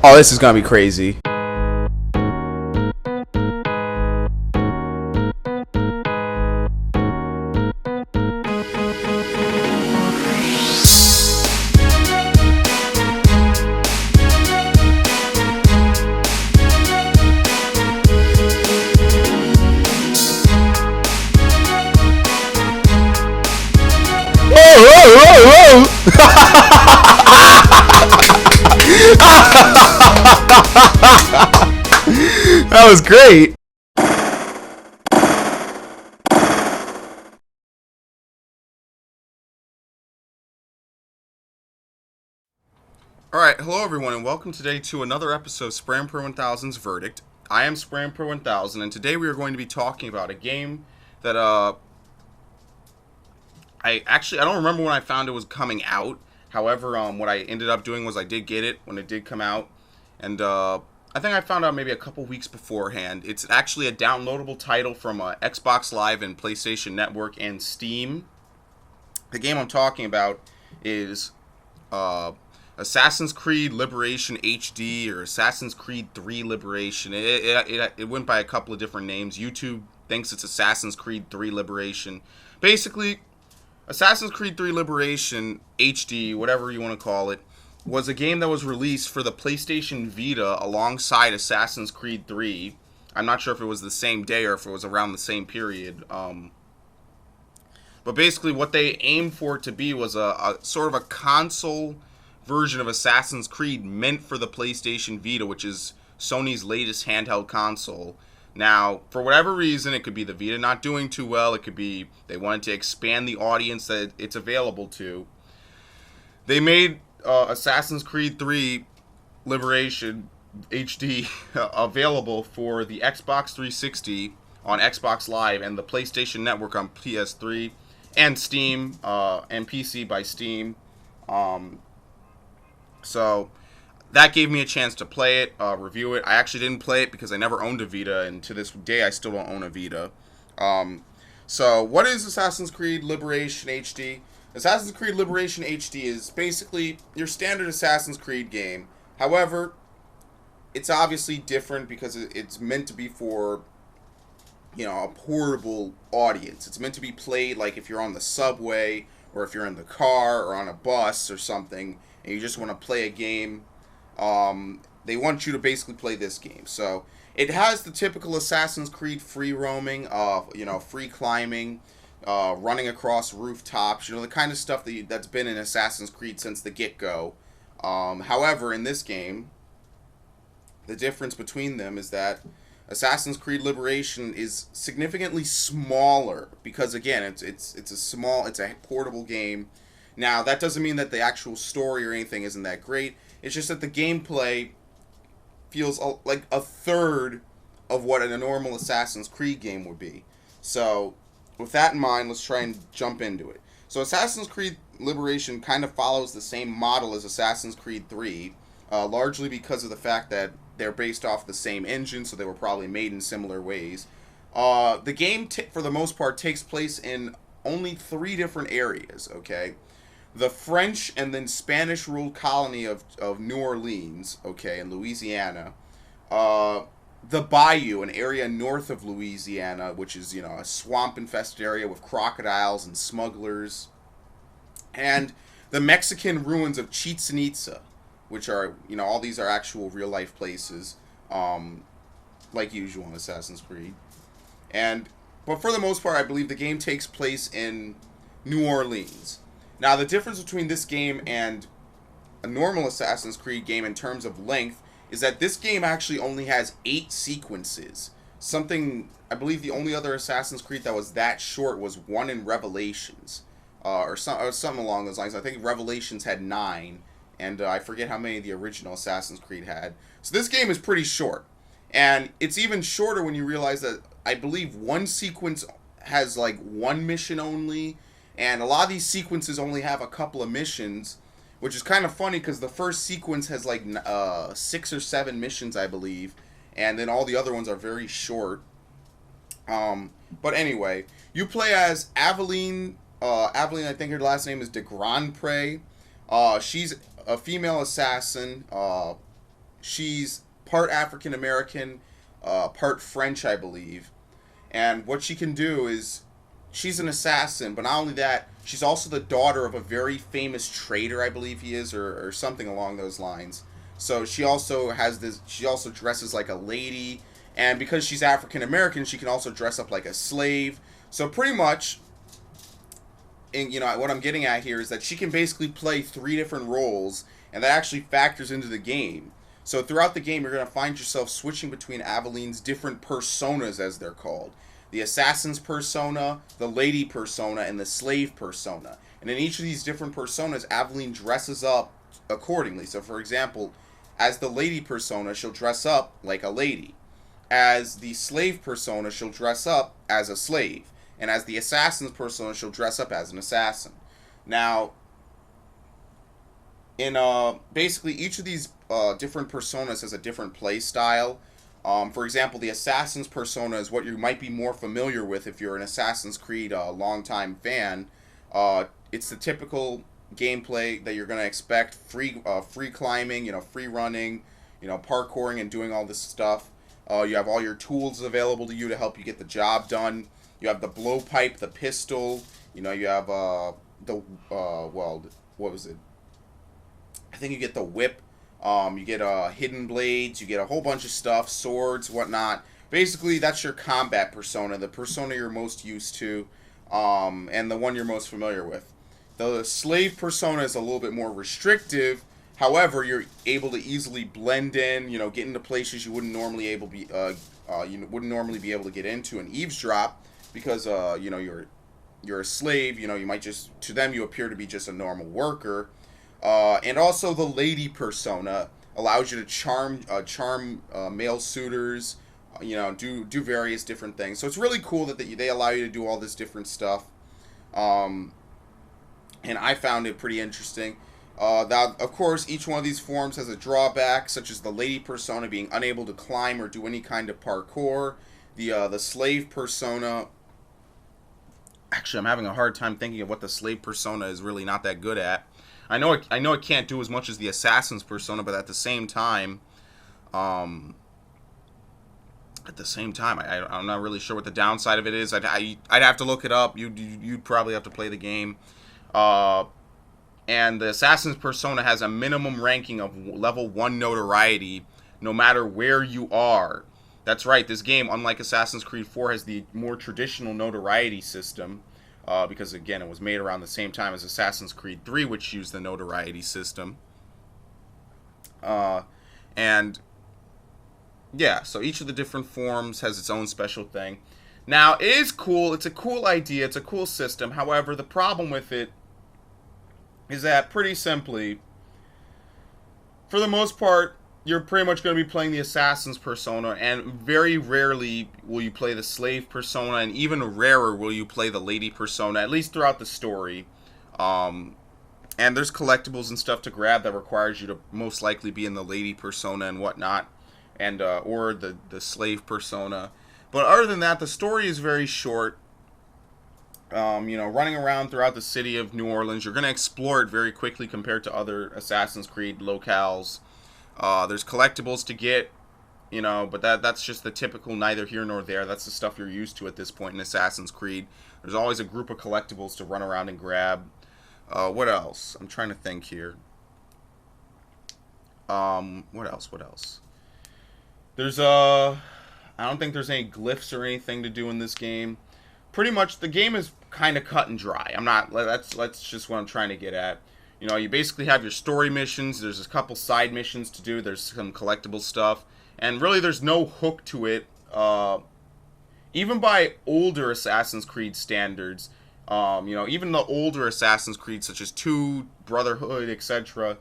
Oh, this is gonna be crazy. Whoa, whoa, that was great. Alright, hello everyone, and welcome today to another episode of SpraynPray1000's Verdict. I am SpraynPray1000, and today we are going to be talking about a game that, I don't remember when I found it was coming out. However, what I ended up doing was I did get it when it did come out, and, I think I found out maybe a couple weeks beforehand. It's actually a downloadable title from Xbox Live and PlayStation Network and Steam. The game I'm talking about is Assassin's Creed Liberation HD or Assassin's Creed 3 Liberation. It went by a couple of different names. YouTube thinks it's Assassin's Creed 3 Liberation. Basically, Assassin's Creed 3 Liberation HD, whatever you want to call it, was a game that was released for the PlayStation Vita alongside Assassin's Creed 3. I'm not sure if it was the same day or if it was around the same period. But basically what they aimed for it to be was a sort of a console version of Assassin's Creed meant for the PlayStation Vita, which is Sony's latest handheld console. Now, for whatever reason, it could be the Vita not doing too well. It could be they wanted to expand the audience that it's available to. They made Assassin's Creed 3 Liberation HD available for the Xbox 360 on Xbox Live and the PlayStation Network on PS3 and Steam and PC by Steam. So that gave me a chance to play it, review it. I actually didn't play it because I never owned a Vita, and to this day I still don't own a Vita. So what is Assassin's Creed Liberation HD? Assassin's Creed Liberation HD is basically your standard Assassin's Creed game. However, it's obviously different because it's meant to be for, a portable audience. It's meant to be played like if you're on the subway or if you're in the car or on a bus or something and you just want to play a game. They want you to basically play this game. So it has the typical Assassin's Creed free roaming, free climbing, running across rooftops, the kind of stuff that's been in Assassin's Creed since the get-go. However, in this game, the difference between them is that Assassin's Creed Liberation is significantly smaller because, again, it's a portable game. Now, that doesn't mean that the actual story or anything isn't that great. It's just that the gameplay feels like a third of what a normal Assassin's Creed game would be. So, with that in mind, let's try and jump into it. So Assassin's Creed Liberation kind of follows the same model as Assassin's Creed 3, largely because of the fact that they're based off the same engine, so they were probably made in similar ways. The game, for the most part, takes place in only 3 different areas, okay? The French and then Spanish-ruled colony of New Orleans, okay, in Louisiana. The Bayou, an area north of Louisiana, which is, a swamp-infested area with crocodiles and smugglers. And the Mexican ruins of Chichen Itza, which are, all these are actual real-life places, like usual in Assassin's Creed. But for the most part, I believe the game takes place in New Orleans. Now, the difference between this game and a normal Assassin's Creed game in terms of length is that this game actually only has 8 sequences. I believe the only other Assassin's Creed that was that short was one in Revelations, or something along those lines. I think Revelations had 9, and I forget how many the original Assassin's Creed had. So this game is pretty short, and it's even shorter when you realize that I believe one sequence has like 1 mission only, and a lot of these sequences only have a couple of missions, which is kind of funny because the first sequence has like 6 or 7 missions, I believe, and then all the other ones are very short. But anyway, you play as Aveline. Aveline, I think her last name is de Grandpré. She's a female assassin. she's part African American, part French, I believe. And what she can do is she's an assassin, but not only that, she's also the daughter of a very famous trader, I believe he is, or something along those lines. So she also has this. She also dresses like a lady, and because she's African American, she can also dress up like a slave. So pretty much, and what I'm getting at here is that she can basically play 3 different roles, and that actually factors into the game. So throughout the game, you're going to find yourself switching between Aveline's different personas, as they're called. The assassin's persona, the lady persona, and the slave persona. And in each of these different personas, Aveline dresses up accordingly. So for example, as the lady persona, she'll dress up like a lady. As the slave persona, she'll dress up as a slave. And as the assassin's persona, she'll dress up as an assassin. Now, in basically each of these different personas has a different play style. For example, the assassin's persona is what you might be more familiar with if you're an Assassin's Creed longtime fan. It's the typical gameplay that you're going to expect: free climbing, free running, parkouring, and doing all this stuff. You have all your tools available to you to help you get the job done. You have the blowpipe, the pistol. You have what was it? I think you get the whip. You get hidden blades. You get a whole bunch of stuff, swords, whatnot. Basically, that's your combat persona, the persona you're most used to, and the one you're most familiar with. The slave persona is a little bit more restrictive. However, you're able to easily blend in, get into places you wouldn't normally be able to get into and eavesdrop because you're a slave. You might just, to them you appear to be just a normal worker. And also the lady persona allows you to charm male suitors, do various different things. So it's really cool that they allow you to do all this different stuff. And I found it pretty interesting. That, of course, each one of these forms has a drawback, such as the lady persona being unable to climb or do any kind of parkour. The slave persona... Actually, I'm having a hard time thinking of what the slave persona is really not that good at. I know it can't do as much as the assassin's persona, but at the same time, I'm not really sure what the downside of it is. I'd have to look it up. You'd probably have to play the game. And the assassin's persona has a minimum ranking of level 1 notoriety, no matter where you are. That's right. This game, unlike Assassin's Creed 4, has the more traditional notoriety system. Because, again, it was made around the same time as Assassin's Creed 3, which used the notoriety system. And, yeah, so each of the different forms has its own special thing. Now, it is cool. It's a cool idea. It's a cool system. However, the problem with it is that, pretty simply, for the most part, you're pretty much going to be playing the assassin's persona, and very rarely will you play the slave persona, and even rarer will you play the lady persona, at least throughout the story. And there's collectibles and stuff to grab that requires you to most likely be in the lady persona and whatnot, and or the slave persona. But other than that, the story is very short. Running around throughout the city of New Orleans, you're going to explore it very quickly compared to other Assassin's Creed locales. There's collectibles to get, but that's just the typical neither here nor there. That's the stuff you're used to at this point in Assassin's Creed. There's always a group of collectibles to run around and grab. What else? I'm trying to think here. What else? There's, I don't think there's any glyphs or anything to do in this game. Pretty much, the game is kind of cut and dry. That's just what I'm trying to get at. You basically have your story missions. There's a couple side missions to do. There's some collectible stuff. And really, there's no hook to it. Even by older Assassin's Creed standards, even the older Assassin's Creed, such as 2, Brotherhood, etc.,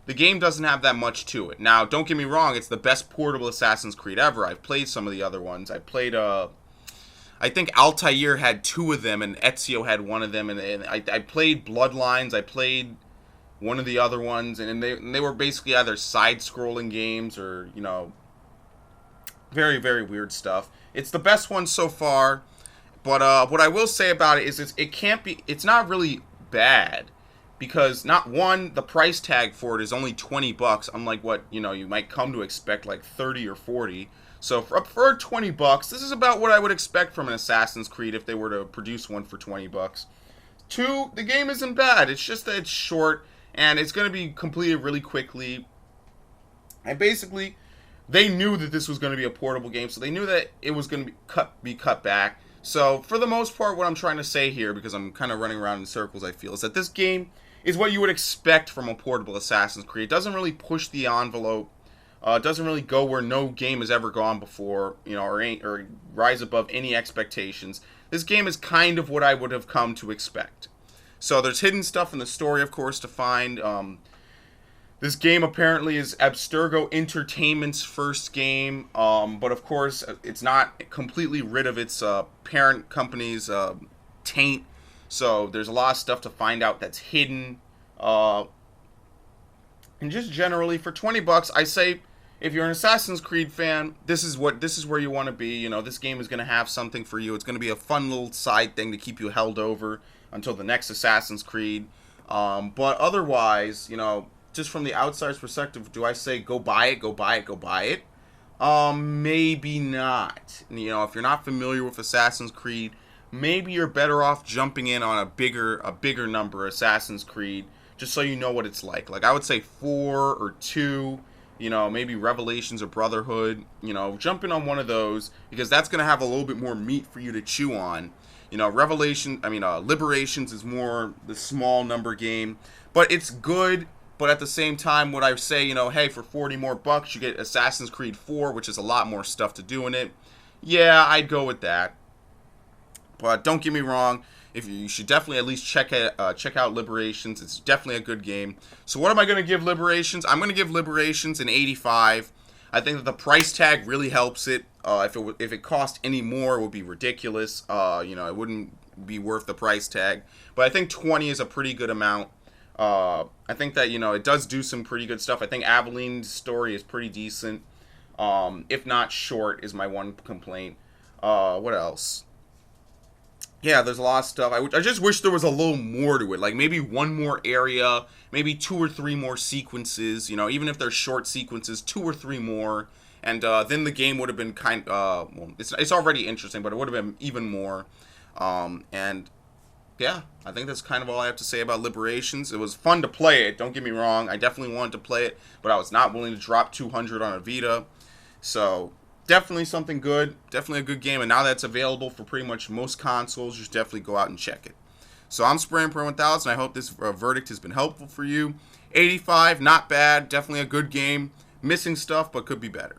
the game doesn't have that much to it. Now, don't get me wrong. It's the best portable Assassin's Creed ever. I've played some of the other ones. I played, I think Altair had 2 of them, and Ezio had 1 of them. And I played Bloodlines. I played one of the other ones, and they were basically either side-scrolling games or, very, very weird stuff. It's the best one so far, but what I will say about it is it's not really bad, because not one, the price tag for it is only 20 bucks, unlike what, you know, you might come to expect like 30 or 40. So for 20 bucks, this is about what I would expect from an Assassin's Creed if they were to produce one for 20 bucks. Two, the game isn't bad. It's just that it's short and it's going to be completed really quickly. And basically, they knew that this was going to be a portable game, so they knew that it was going to be cut back. So, for the most part, what I'm trying to say here, because I'm kind of running around in circles, I feel, is that this game is what you would expect from a portable Assassin's Creed. It doesn't really push the envelope. It doesn't really go where no game has ever gone before, you know, or rise above any expectations. This game is kind of what I would have come to expect. So, there's hidden stuff in the story, of course, to find. This game apparently is Abstergo Entertainment's first game, but of course it's not completely rid of its parent company's taint. So there's a lot of stuff to find out that's hidden. And just generally, for 20 bucks, I say if you're an Assassin's Creed fan, this is where you want to be. You know, this game is going to have something for you. It's going to be a fun little side thing to keep you held over until the next Assassin's Creed. But otherwise, you know, just from the outsider's perspective, do I say go buy it, go buy it, go buy it? Maybe not. You know, if you're not familiar with Assassin's Creed, maybe you're better off jumping in on a bigger number Assassin's Creed, just so you know what it's like. Like, I would say 4 or 2, you know, maybe Revelations or Brotherhood, you know, jump in on one of those, because that's going to have a little bit more meat for you to chew on. You know, Liberations is more the small number game, but it's good. But at the same time, would I say, you know, hey, for 40 more bucks, you get Assassin's Creed 4, which is a lot more stuff to do in it? Yeah, I'd go with that. But don't get me wrong, you should definitely at least check out Liberations. It's definitely a good game. So what am I going to give Liberations? I'm going to give Liberations an 85. I think that the price tag really helps it. If it cost any more, it would be ridiculous. You know, it wouldn't be worth the price tag. But I think 20 is a pretty good amount. I think that, you know, it does do some pretty good stuff. I think Aveline's story is pretty decent. If not short, is my one complaint. What else? Yeah, there's a lot of stuff. I just wish there was a little more to it. Like, maybe one more area, maybe 2 or 3 more sequences. You know, even if they're short sequences, 2 or 3 more. And then the game would have been well, it's already interesting, but it would have been even more. And yeah, I think that's kind of all I have to say about Liberations. It was fun to play it, don't get me wrong. I definitely wanted to play it, but I was not willing to drop $200 on a Vita. So, definitely something good. Definitely a good game, and now that's available for pretty much most consoles, just definitely go out and check it. So, I'm SpraynPray1000, and I hope this verdict has been helpful for you. 85, not bad. Definitely a good game. Missing stuff, but could be better.